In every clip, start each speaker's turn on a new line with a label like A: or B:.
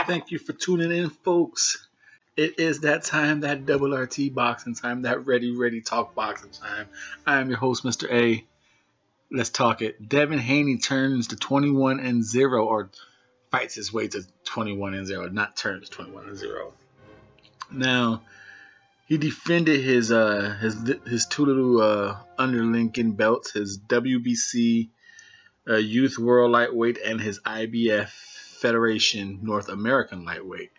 A: Thank you for tuning in, folks. It is that time, that double RT boxing time, that ready talk boxing time. I am your host, Mr.A. Let's talk it. Devin Haney turns to 21-0, or fights his way to 21-0, not turns 21-0. Now, he defended his two little underlinking belts, his WBC Youth World Lightweight and his IBF Federation North American Lightweight.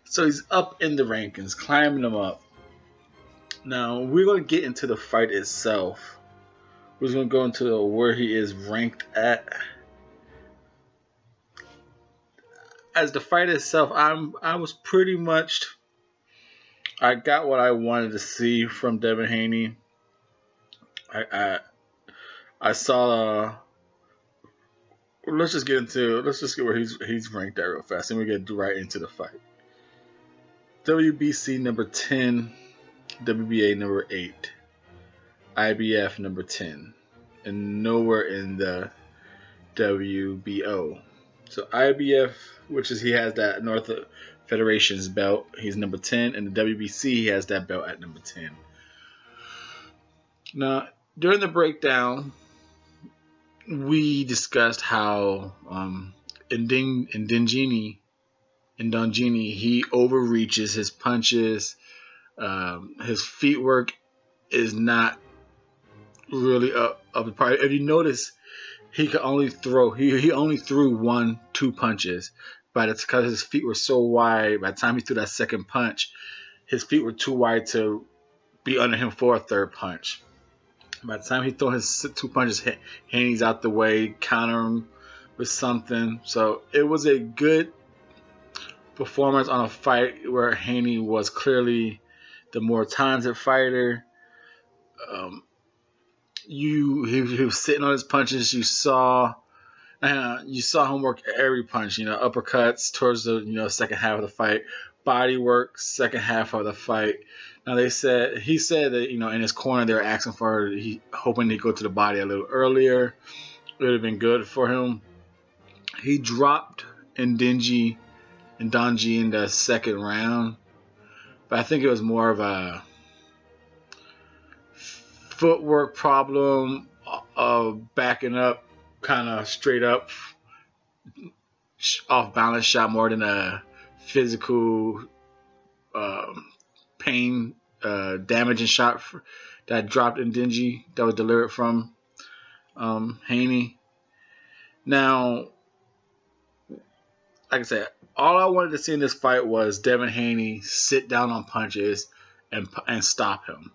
A: So he's up in the rankings, climbing them up. Now, we're going to get into the fight itself. We're going to go into where he is ranked at. As the fight itself, I got what I wanted to see from Devin Haney. I saw. Let's just get where he's ranked at real fast, and we get right into the fight. WBC number 10, WBA number 8, IBF number 10, and nowhere in the WBO. So IBF, which is he has that North Federation's belt, he's number 10, and the WBC he has that belt at number 10. Now, during the breakdown, we discussed how Ndongeni, he overreaches his punches. His feet work is not really up the par. If you notice, he could only throw. He only threw 1-2 punches, but it's because his feet were so wide. By the time he threw that second punch, his feet were too wide to be under him for a third punch. By the time he threw his 2 punches, Haney's out the way, counter him with something. So it was a good performance on a fight where Haney was clearly the more talented fighter. He was sitting on his punches. You saw him work every punch. Uppercuts towards the second half of the fight, body work second half of the fight. Now he said that in his corner they were asking for hoping he'd go to the body a little earlier. It would have been good for him. He dropped Ndongeni in the second round, but I think it was more of a footwork problem of backing up, kind of straight up, off balance shot more than a physical pain damaging shot that dropped Ndongeni that was delivered from Haney. Now, like I said, all I wanted to see in this fight was Devin Haney sit down on punches and stop him.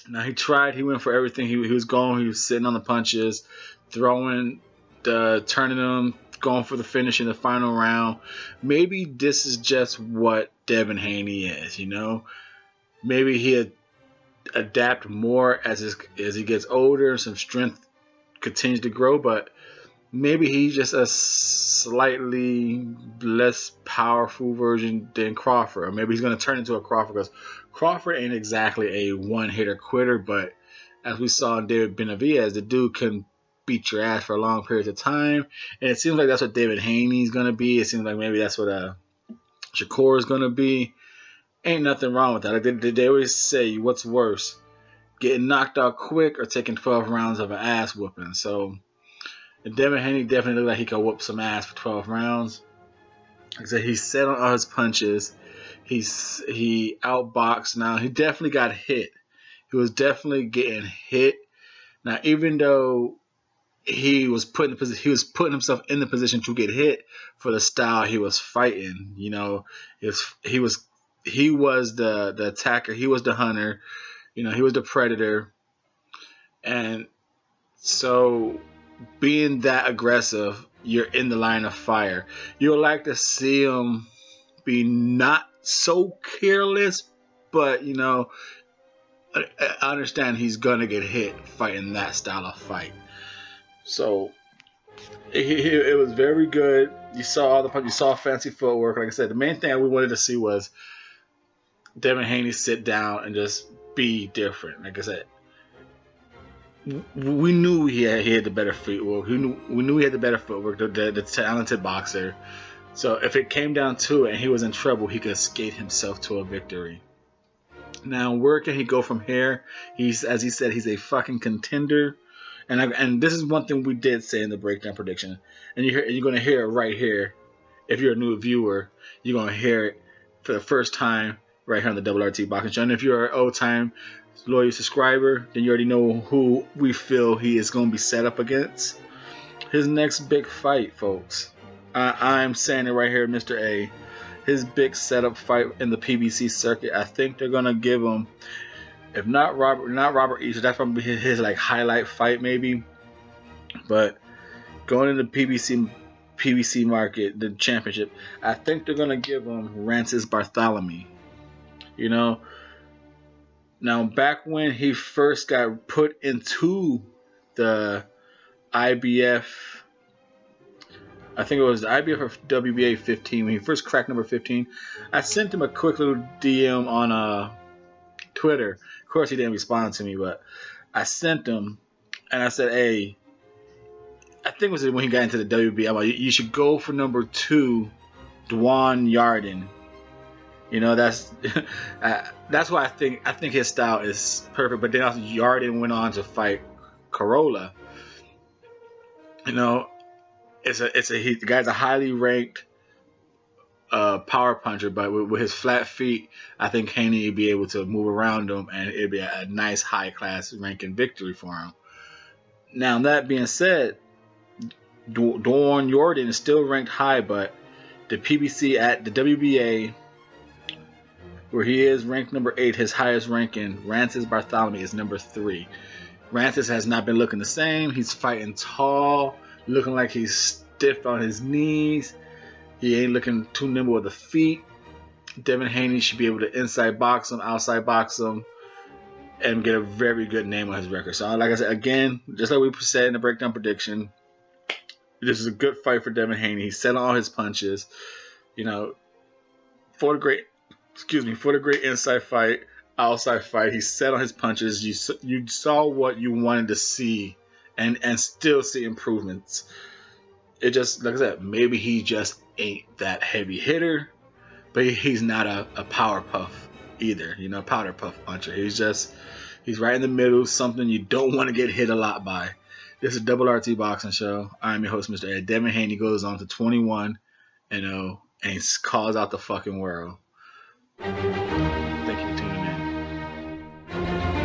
A: Now he tried. He went for everything. He was going. He was sitting on the punches, throwing, turning them, going for the finish in the final round. Maybe this is just what Devin Haney is. Maybe he adapt more as he gets older. Some strength continues to grow, but maybe he's just a slightly less powerful version than Crawford. Or maybe he's going to turn into a Crawford, because Crawford ain't exactly a one-hitter quitter, but as we saw in David Benavidez, the dude can beat your ass for long periods of time, and it seems like that's what David Haney's going to be. It seems like maybe that's what Shakur is going to be. Ain't nothing wrong with that. Like they always say, what's worse, getting knocked out quick or taking 12 rounds of an ass whooping? So Devin Haney definitely looked like he could whoop some ass for 12 rounds. Like I said, he set on all his punches. He outboxed. Now, he definitely got hit. He was definitely getting hit. Now, even though he was putting himself in the position to get hit for the style he was fighting, he was the attacker. He was the hunter. He was the predator. And so, being that aggressive, you're in the line of fire. You'll like to see him be not so careless, but I understand he's gonna get hit fighting that style of fight. So it was very good. You saw all the punches. You saw fancy footwork. Like I said, the main thing we wanted to see was Devin Haney sit down and just be different. Like I said, we knew he had the better footwork. We knew he had the better footwork. The talented boxer. So if it came down to it and he was in trouble, he could skate himself to a victory. Now, where can he go from here? As he said, he's a fucking contender. And this is one thing we did say in the breakdown prediction. And you're going to hear it right here. If you're a new viewer, you're going to hear it for the first time right here on the Double RT Boxing Show. And if you're an old-time loyal subscriber, then you already know who we feel he is going to be set up against. His next big fight, folks. I'm saying it right here, Mr.A. His big setup fight in the PBC circuit. I think they're going to give him, if not Robert Easter, that's probably his like highlight fight maybe. But going into PBC market, the championship, I think they're going to give him Rances Bartholomew. You know, now back when he first got put into the IBF, I think it was the IBF or WBA 15, when he first cracked number 15, I sent him a quick little DM on Twitter. Of course, he didn't respond to me, but I sent him, and I said, hey, I think it was when he got into the WBA, I'm like, you should go for number 2, Dwan Yarden. You know, that's why I think his style is perfect. But then also Yarden went on to fight Corolla. You know, the guy's a highly ranked power puncher, but with his flat feet, I think Haney would be able to move around him, and it'd be a nice high class ranking victory for him. Now that being said, Dwan Yarden is still ranked high, but the PBC at the WBA, where he is ranked number 8, his highest ranking, Rances Bartholomew, is number 3. Rances has not been looking the same. He's fighting tall, looking like he's stiff on his knees. He ain't looking too nimble with the feet. Devin Haney should be able to inside box him, outside box him, and get a very good name on his record. So like I said, again, just like we said in the breakdown prediction, this is a good fight for Devin Haney. He set all his punches. You know, for the great inside fight, outside fight, he set on his punches. You saw what you wanted to see, and still see improvements. It just, like I said, maybe he just ain't that heavy hitter, but he's not a power puff either. You know, powder puff puncher. He's right in the middle, something you don't want to get hit a lot by. This is Double RT Boxing Show. I'm your host, Mr.A. Devin Haney goes on to 21-0 and he calls out the fucking world. Thank you for tuning in.